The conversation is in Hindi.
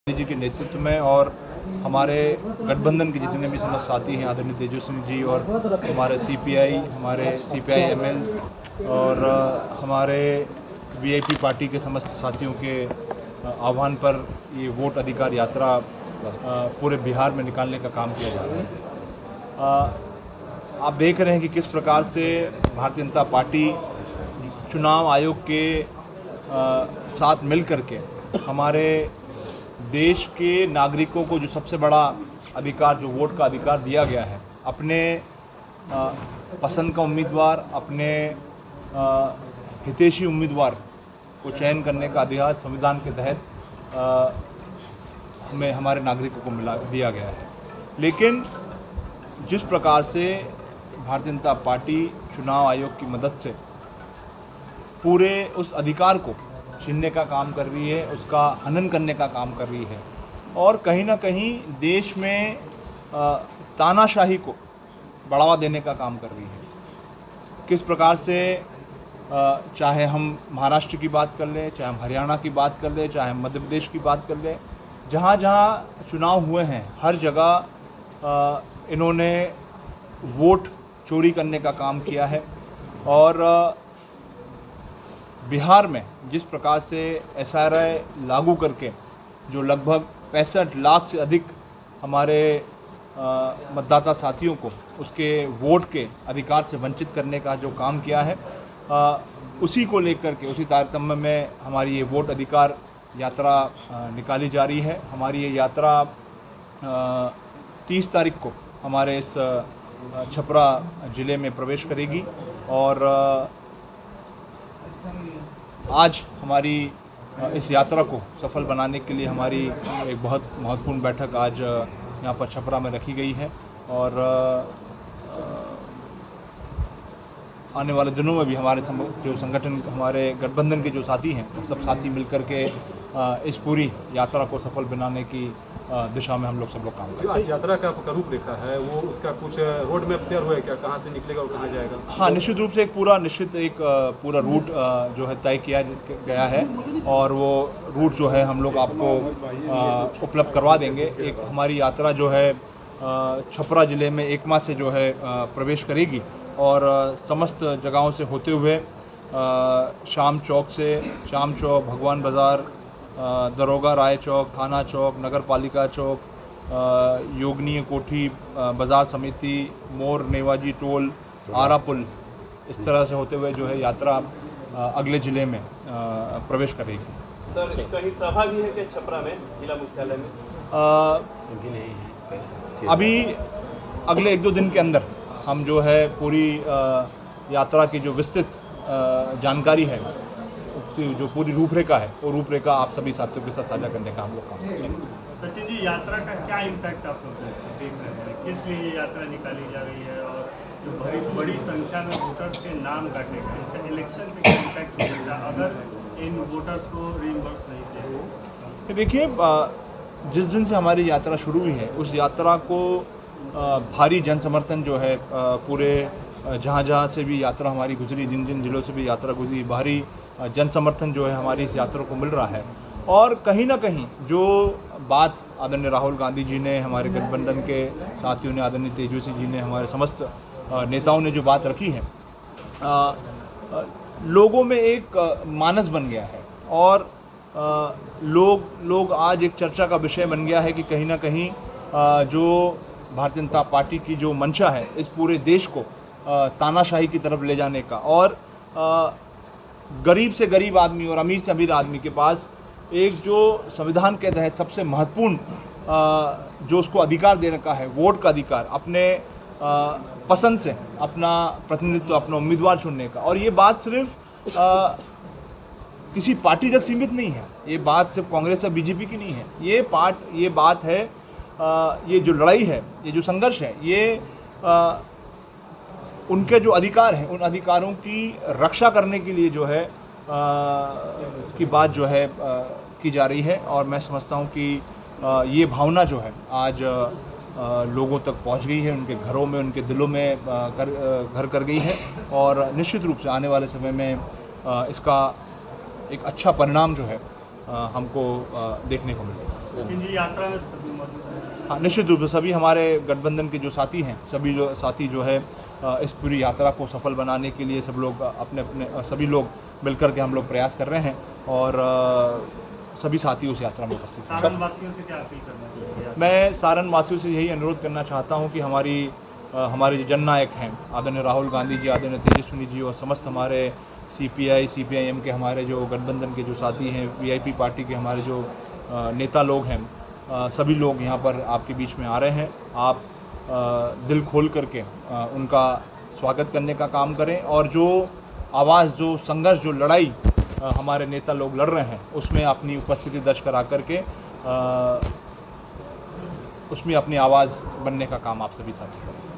मोदी जी के नेतृत्व में और हमारे गठबंधन के जितने भी समस्त साथी हैं, आदरणीय तेजस्वी जी और हमारे सीपीआई, हमारे सीपीआई-एमएल और हमारे वीआईपी पार्टी के समस्त साथियों के आह्वान पर ये वोट अधिकार यात्रा पूरे बिहार में निकालने का काम किया जा रहा है। आप देख रहे हैं कि किस प्रकार से भारतीय जनता पार्टी चुनाव आयोग के साथ मिल कर के हमारे देश के नागरिकों को जो सबसे बड़ा अधिकार, जो वोट का अधिकार दिया गया है, अपने पसंद का उम्मीदवार, अपने हितैषी उम्मीदवार को चयन करने का अधिकार संविधान के तहत हमें हमारे नागरिकों को दिया गया है। लेकिन जिस प्रकार से भारतीय जनता पार्टी चुनाव आयोग की मदद से पूरे उस अधिकार को छीनने का काम कर रही है, उसका हनन करने का काम कर रही है और कहीं ना कहीं देश में तानाशाही को बढ़ावा देने का काम कर रही है। किस प्रकार से चाहे हम महाराष्ट्र की बात कर लें, चाहे हम हरियाणा की बात कर लें, चाहे हम मध्य प्रदेश की बात कर लें, जहाँ जहाँ चुनाव हुए हैं हर जगह इन्होंने वोट चोरी करने का काम किया है। और बिहार में जिस प्रकार से SRI लागू करके जो लगभग 65 लाख से अधिक हमारे मतदाता साथियों को उसके वोट के अधिकार से वंचित करने का जो काम किया है, उसी को लेकर के, उसी तारतम्य में हमारी ये वोट अधिकार यात्रा निकाली जा रही है। हमारी ये यात्रा 30 तारीख को हमारे इस छपरा ज़िले में प्रवेश करेगी और आज हमारी इस यात्रा को सफल बनाने के लिए हमारी एक बहुत महत्वपूर्ण बैठक आज यहाँ पर छपरा में रखी गई है और आने वाले दिनों में भी हमारे जो संगठन, हमारे गठबंधन के जो साथी हैं, सब साथी मिलकर के इस पूरी यात्रा को सफल बनाने की दिशा में हम लोग सब लोग काम करें। आज यात्रा का आपका रूपरेखा है, वो उसका कुछ रोड मैप तैयार हुआ है क्या? कहाँ से निकलेगा और कहाँ जाएगा? हाँ, निश्चित रूप से एक पूरा रूट जो है तय किया गया है और वो रूट जो है हम लोग आपको उपलब्ध करवा देंगे। एक हमारी यात्रा जो है छपरा ज़िले में एकमा से जो है प्रवेश करेगी और समस्त जगहों से होते हुए शाम चौक, भगवान बाज़ार, दरोगा राय चौक, थाना चौक, नगर पालिका चौक, योगनीय कोठी, बाज़ार समिति, मोर नेवाजी टोल, आरा पुल, इस तरह से होते हुए जो है यात्रा अगले ज़िले में प्रवेश करेगी। सर, कहीं सभा भी है कि छपरा में, जिला मुख्यालय में? अभी अगले 1-2 दिन के अंदर हम जो है पूरी यात्रा की जो विस्तृत जानकारी है, जो पूरी रूपरेखा है, वो रूपरेखा आप सभी साथियों के साथ साझा करने का हम लोग काम करेंगे। सचिन जी, यात्रा का क्या इम्पैक्ट आप लोग देख रहे हैं? किस लिए ये यात्रा निकाली जा रही है और जो बड़ी संख्या में वोटर्स के नाम काटने का, इसका इलेक्शन पे क्या इम्पैक्ट हो सकता है अगर इन वोटर्स को रीइंबर्स नहीं किया? देखिए, जिस दिन से हमारी यात्रा शुरू हुई है, उस यात्रा को भारी जन समर्थन जो है पूरे जहाँ से भी यात्रा हमारी गुजरी, जिन जिलों से भी यात्रा गुजरी, भारी जन समर्थन जो है हमारी इस यात्रा को मिल रहा है। और कहीं ना कहीं जो बात आदरणीय राहुल गांधी जी ने, हमारे गठबंधन के साथियों ने, आदरणीय तेजस्वी जी ने, हमारे समस्त नेताओं ने जो बात रखी है, लोगों में एक मानस बन गया है और लोग आज एक चर्चा का विषय बन गया है कि कहीं ना कहीं जो भारतीय जनता पार्टी की जो मंशा है इस पूरे देश को तानाशाही की तरफ ले जाने का, और गरीब से गरीब आदमी और अमीर से अमीर आदमी के पास एक जो संविधान के तहत सबसे महत्वपूर्ण जो उसको अधिकार दे रखा है, वोट का अधिकार, अपने पसंद से अपना प्रतिनिधित्व, अपना उम्मीदवार चुनने का। और ये बात सिर्फ किसी पार्टी तक सीमित नहीं है, ये बात सिर्फ कांग्रेस या बीजेपी की नहीं है, ये बात है, ये जो लड़ाई है, ये जो संघर्ष है, ये उनके जो अधिकार हैं, उन अधिकारों की रक्षा करने के लिए जो है की बात जो है की जा रही है। और मैं समझता हूँ कि ये भावना जो है आज लोगों तक पहुँच गई है, उनके घरों में, उनके दिलों में घर कर गई है और निश्चित रूप से आने वाले समय में इसका एक अच्छा परिणाम जो है हमको देखने को मिलेगा। सचिन जी यात्रा में सभी मौजूद हैं। हाँ, निश्चित रूप से सभी हमारे गठबंधन के जो साथी हैं, सभी जो साथी जो है इस पूरी यात्रा को सफल बनाने के लिए सब लोग अपने अपने सभी लोग मिलकर के हम लोग प्रयास कर रहे हैं और सभी साथी उस यात्रा में उपस्थित हैं। सारण वासियों से क्या अपील करना चाहिए? मैं सारण वासियों से यही अनुरोध करना चाहता हूं कि हमारे जो जननायक हैं आदरणीय राहुल गांधी जी, आदरणीय तेजस्विनी जी और समस्त हमारे सीपीआई सीपीआईएम के हमारे जो गठबंधन के जो साथी हैं, वीआईपी पार्टी के हमारे जो नेता लोग हैं, सभी लोग यहाँ पर आपके बीच में आ रहे हैं। आप दिल खोल करके उनका स्वागत करने का काम करें और जो आवाज़, जो संघर्ष, जो लड़ाई हमारे नेता लोग लड़ रहे हैं उसमें अपनी उपस्थिति दर्ज करा करके उसमें अपनी आवाज़ बनने का काम आप सभी साथी करें।